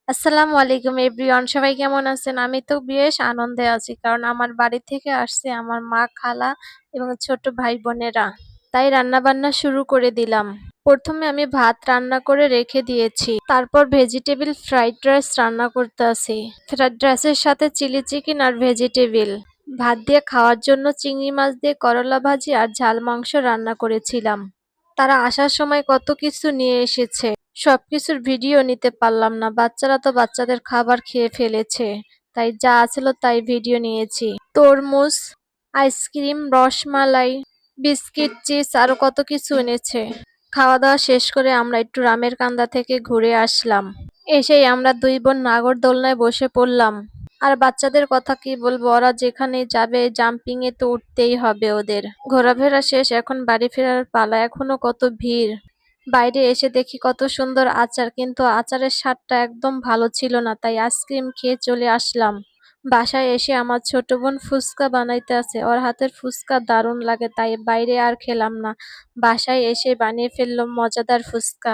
আসসালামু আলাইকুম এভরিওয়ান, সবাই কেমন আছেন? আমি তো বেশ আনন্দে আছি, কারণ আমার বাড়ি থেকে আসছে আমার মা, খালা এবং ছোট ভাই বোনেরা। তাই রান্না বান্না শুরু করে দিলাম। প্রথমে আমি ভাত রান্না করে রেখে দিয়েছি, তারপর ভেজিটেবল ফ্রাইড রাইস রান্না করতেছি। ফ্রাইড রাইসের সাথে চিলি চিকেন আর ভেজিটেবল ভাত দিয়ে খাওয়ার জন্য চিংড়ি মাছ দিয়ে করলা ভাজি আর ঝাল মাংস রান্না করেছিলাম। তারা আসার সময় কত কিছু নিয়ে এসেছে, সবকিছুর ভিডিও নিতে পারলাম না। বাচ্চারা তো বাচ্চাদের খাবার খেয়ে ফেলেছে, তাই যা ছিল তাই ভিডিও নিয়েছি। তরমুজ, আইসক্রিম, রসমালাই, বিস্কিট, চিপস আরো কত কিছু এনেছে। খাওয়া দাওয়া শেষ করে আমরা একটু রামের কান্দা থেকে ঘুরে আসলাম। এসেই আমরা দুই বোন নাগরদোলনায় বসে পড়লাম। আর বাচ্চাদের কথা কি বলবো, ওরা যেখানে যাবে জাম্পিং এ তো উঠতেই হবে ওদের। ঘোরাফেরা শেষ, এখন বাড়ি ফেরার পালা। এখনো কত ভিড়। বাইরে এসে দেখি কত সুন্দর আচার, কিন্তু আচারের স্বাদটা একদম ভালো ছিল না, তাই আইসক্রিম খেয়ে চলে আসলাম। বাসায় এসে আমার ছোট বোন ফুচকা বানাইতে আছে, ওর হাতের ফুচকা দারুণ লাগে, তাই বাইরে আর খেলাম না। বাসায় এসে বানিয়ে ফেললাম মজাদার ফুচকা।